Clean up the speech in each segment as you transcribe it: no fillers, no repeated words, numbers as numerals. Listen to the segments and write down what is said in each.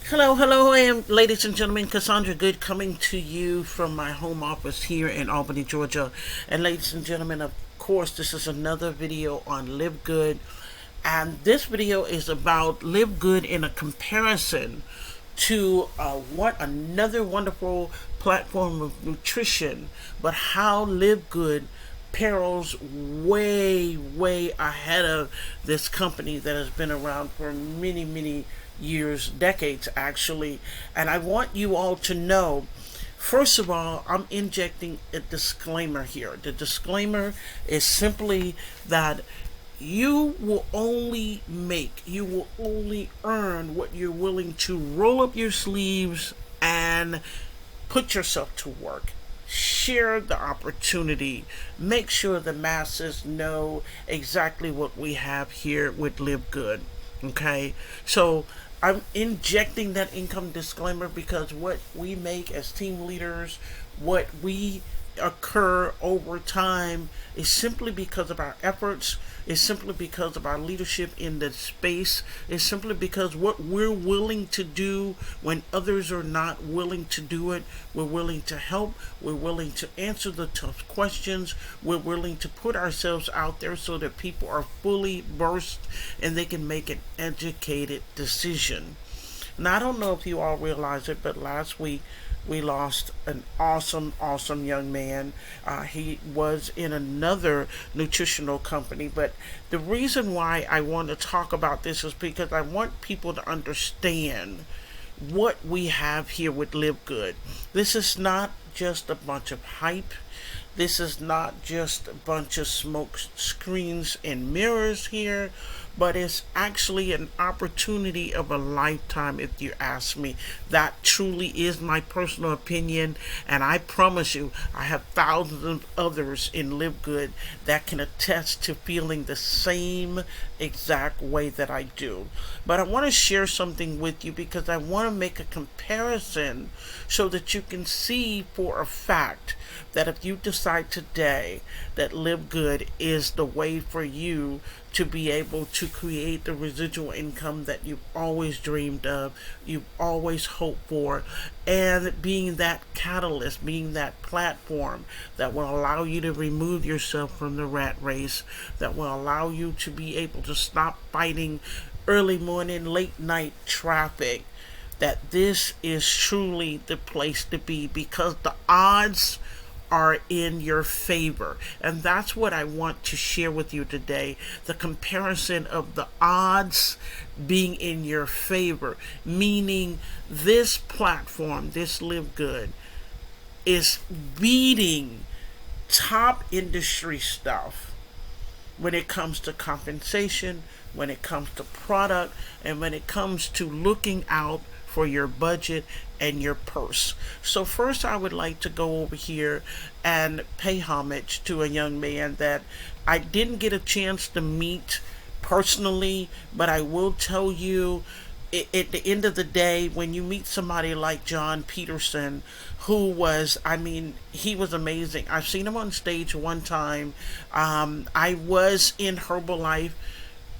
Hello, hello, I am, ladies and gentlemen, Cassandra Good coming to you from my home office here in Albany, Georgia. And ladies and gentlemen, of course, this is another video on Live Good. And this video is about Live Good in a comparison to what another wonderful platform of nutrition, but how Live Good perils way, way ahead of this company that has been around for many, many years, decades actually. And I want you all to know, first of all, I'm injecting a disclaimer here. The disclaimer is simply that you will only earn what you're willing to roll up your sleeves and put yourself to work. Share the opportunity. Make sure the masses know exactly what we have here with Live Good. Okay? So I'm injecting that income disclaimer because what we make as team leaders, what we occur over time is simply because of our efforts, is simply because of our leadership in the space, is simply because what we're willing to do when others are not willing to do it. We're willing to help, we're willing to answer the tough questions, we're willing to put ourselves out there so that people are fully versed and they can make an educated decision. Now, I don't know if you all realize it, but last week we lost an awesome, awesome young man. He was in another nutritional company, but the reason why I want to talk about this is because I want people to understand what we have here with Live Good. This is not just a bunch of hype. This is not just a bunch of smoke screens and mirrors here, but it's actually an opportunity of a lifetime, if you ask me. That truly is my personal opinion, and I promise you, I have thousands of others in Live Good that can attest to feeling the same exact way that I do. But I want to share something with you because I want to make a comparison so that you can see for a fact that if you decide today that Live Good is the way for you to be able to create the residual income that you've always dreamed of, you've always hoped for, and being that catalyst, being that platform that will allow you to remove yourself from the rat race, that will allow you to be able to stop fighting early morning, late night traffic, that this is truly the place to be because the odds are in your favor. And that's what I want to share with you today, the comparison of the odds being in your favor, meaning this platform, this Live Good, is beating top industry stuff when it comes to compensation, when it comes to product, and when it comes to looking out for your budget and your purse. So first I would like to go over here and pay homage to a young man that I didn't get a chance to meet personally, but I will tell you, at the end of the day, when you meet somebody like John Peterson, who was, I mean, he was amazing. I've seen him on stage one time. I was in Herbalife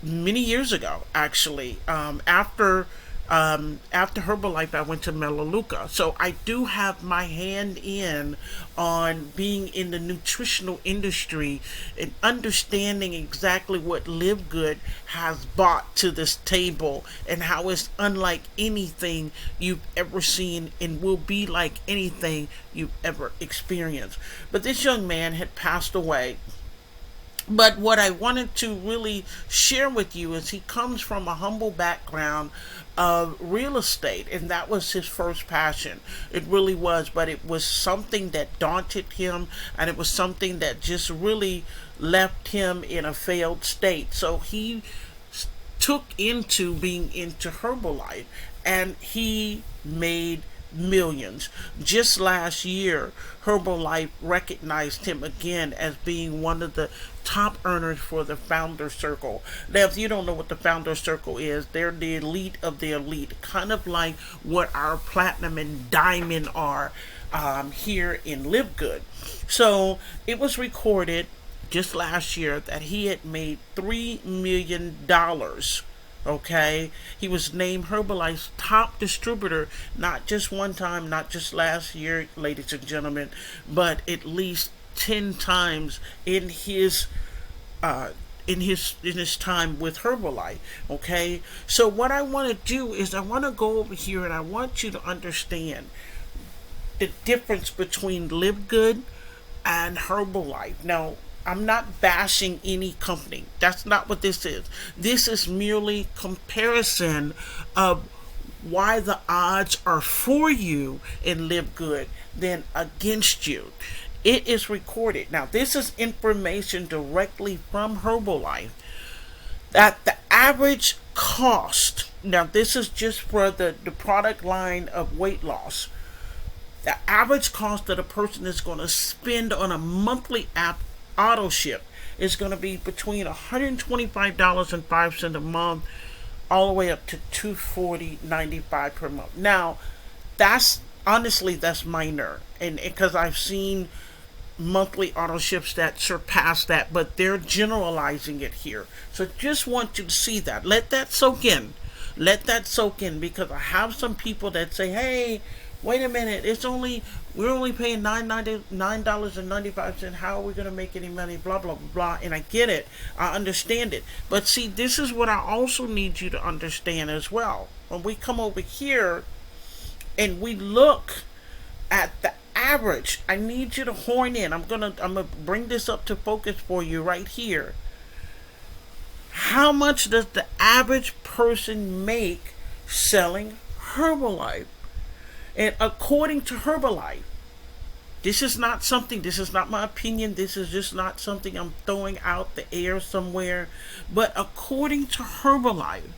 many years ago, actually. After Herbalife, I went to Melaleuca. So I do have my hand in on being in the nutritional industry and understanding exactly what Live Good has brought to this table and how it's unlike anything you've ever seen and will be like anything you've ever experienced. But this young man had passed away, but what I wanted to really share with you is he comes from a humble background of real estate, and that was his first passion. It really was, but it was something that daunted him, and it was something that just really left him in a failed state. So he took into being into Herbalife, and he made millions. Just last year, Herbalife recognized him again as being one of the top earners for the Founder Circle. Now, if you don't know what the Founder Circle is, they're the elite of the elite, kind of like what our platinum and diamond are here in Live Good. So it was recorded just last year that he had made $3 million Okay, he was named Herbalife's top distributor, not just one time, not just last year, ladies and gentlemen, but at least 10 times in his uh, in his time with Herbalife. Okay, so what I want to do is I want to go over here and I want you to understand the difference between Live Good and Herbalife. Now, I'm not bashing any company. That's not what this is. This is merely comparison of why the odds are for you in Live Good than against you. It is recorded. Now, this is information directly from Herbalife that the average cost, now this is just for the product line of weight loss, the average cost that a person is going to spend on a monthly app auto ship is going to be between $125.05 a month all the way up to $240.95 per month. Now, that's honestly that's minor, and because I've seen monthly auto ships that surpass that, but they're generalizing it here. So just want you to see that. Let that soak in. Let that soak in, because I have some people that say, "Hey, wait a minute, we're only paying $9.95. How are we going to make any money? Blah blah blah blah." And I get it, I understand it, but see, this is what I also need you to understand as well. When we come over here and we look at the average, I need you to horn in. I'm gonna bring this up to focus for you right here. How much does the average person make selling Herbalife? And according to Herbalife, this is not my opinion. This is just not something I'm throwing out the air somewhere. But according to Herbalife,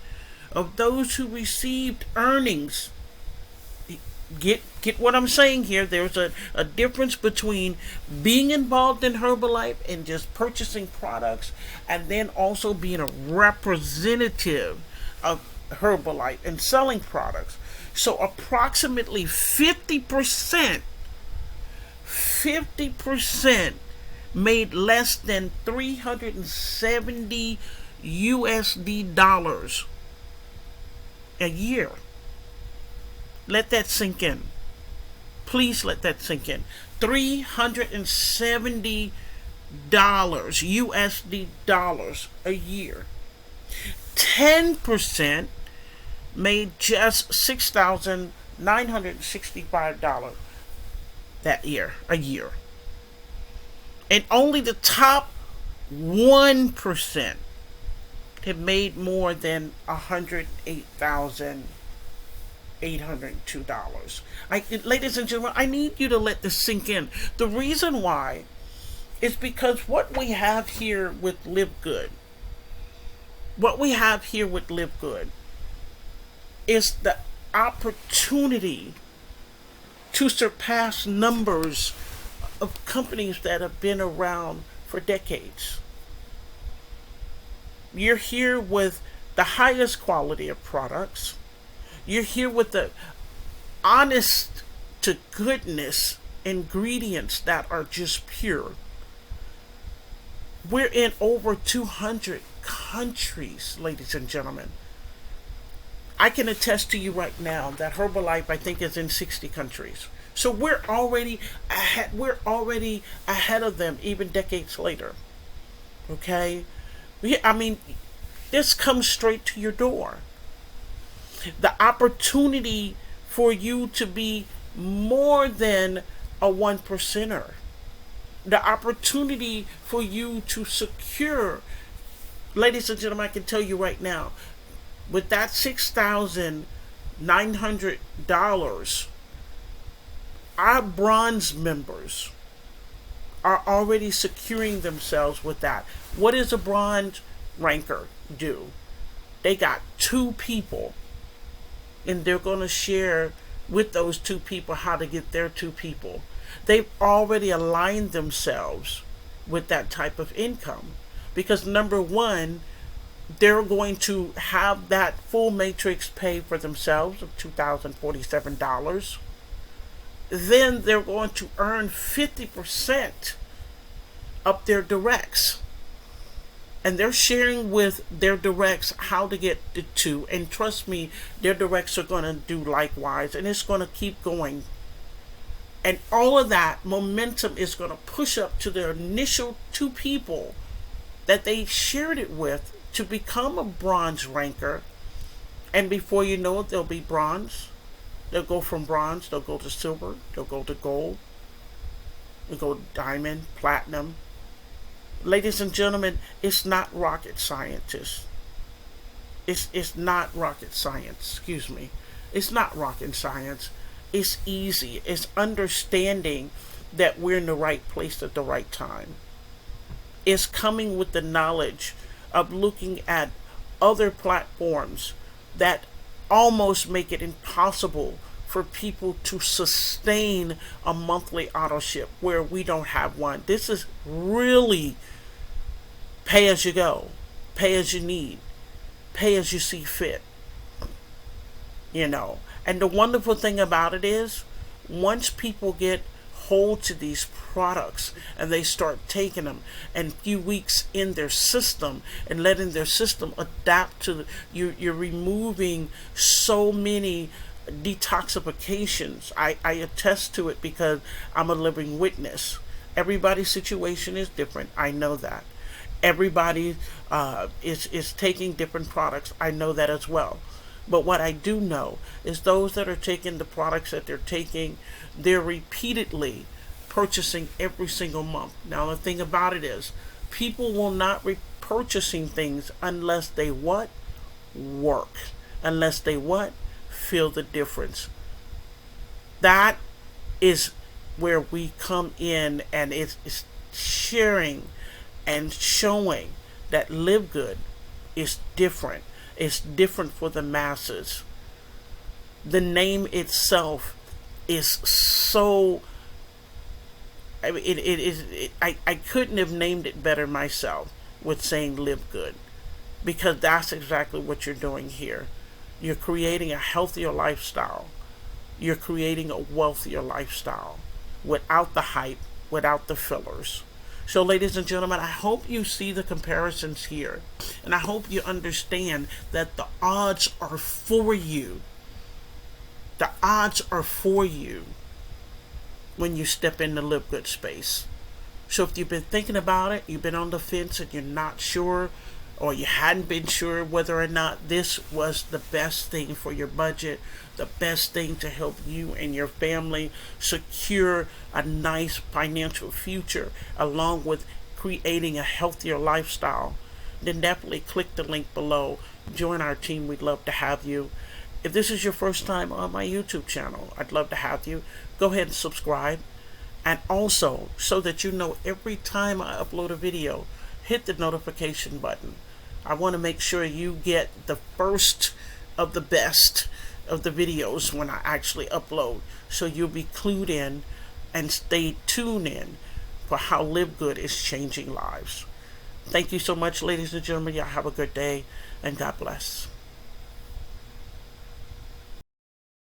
of those who received earnings, get what I'm saying here. There's a difference between being involved in Herbalife and just purchasing products, and then also being a representative of Herbalife and selling products. So approximately 50% made less than 370 USD dollars a year. Let that sink in. Please let that sink in. $370 USD dollars a year. 10% made just $6,965 that year, a year. And only the top 1% have made more than $108,802. Ladies and gentlemen, I need you to let this sink in. The reason why is because what we have here with Live Good, is the opportunity to surpass numbers of companies that have been around for decades. You're here with the highest quality of products. You're here with the honest to goodness ingredients that are just pure. We're in over 200 countries, ladies and gentlemen. I can attest to you right now that Herbalife, I think, is in 60 countries. So we're already ahead. We're already ahead of them, even decades later. Okay, this comes straight to your door. The opportunity for you to be more than a one percenter. The opportunity for you to secure, ladies and gentlemen, I can tell you right now, with that $6,900, our bronze members are already securing themselves with that. What does a bronze ranker do? They got 2 people, and they're going to share with those 2 people how to get their 2 people. They've already aligned themselves with that type of income, because number one, they're going to have that full matrix pay for themselves of $2,047. Then they're going to earn 50% of their directs. And they're sharing with their directs how to get to, and trust me, their directs are going to do likewise, and it's going to keep going. And all of that momentum is going to push up to their initial 2 people that they shared it with to become a bronze ranker. And before you know it, they'll be bronze. They'll go from bronze, they'll go to silver, they'll go to gold, they'll go to diamond, platinum. Ladies and gentlemen, it's not rocket scientists. It's not rocket science, excuse me. It's not rocket science. It's easy. It's understanding that we're in the right place at the right time. It's coming with the knowledge of looking at other platforms that almost make it impossible for people to sustain a monthly auto ship where we don't have one. This is really pay as you go, pay as you need, pay as you see fit. You know, and the wonderful thing about it is, once people get hold to these products and they start taking them and a few weeks in their system and letting their system adapt to you're removing so many detoxifications. I attest to it because I'm a living witness. Everybody's situation is different. I know that. Everybody is taking different products. I know that as well. But what I do know is those that are taking the products that they're taking, they're repeatedly purchasing every single month. Now the thing about it is, people will not be purchasing things unless they what? Work. Unless they what? Feel the difference. That is where we come in, and it's sharing and showing that Live Good is different. It's different for the masses. The name itself is so, I mean, it is. I couldn't have named it better myself with saying Live Good, because that's exactly what you're doing here. You're creating a healthier lifestyle. You're creating a wealthier lifestyle without the hype, without the fillers. So, ladies and gentlemen, I hope you see the comparisons here. And I hope you understand that the odds are for you. The odds are for you when you step in the Live Good space. So if you've been thinking about it, you've been on the fence and you're not sure, or you hadn't been sure whether or not this was the best thing for your budget, the best thing to help you and your family secure a nice financial future, along with creating a healthier lifestyle, then definitely click the link below. Join our team. We'd love to have you. If this is your first time on my YouTube channel, I'd love to have you. Go ahead and subscribe. And also, so that you know every time I upload a video, hit the notification button. I want to make sure you get the first of the best of the videos when I actually upload, so you'll be clued in and stay tuned in for how Live Good is changing lives. Thank you so much, ladies and gentlemen. Y'all have a good day, and God bless.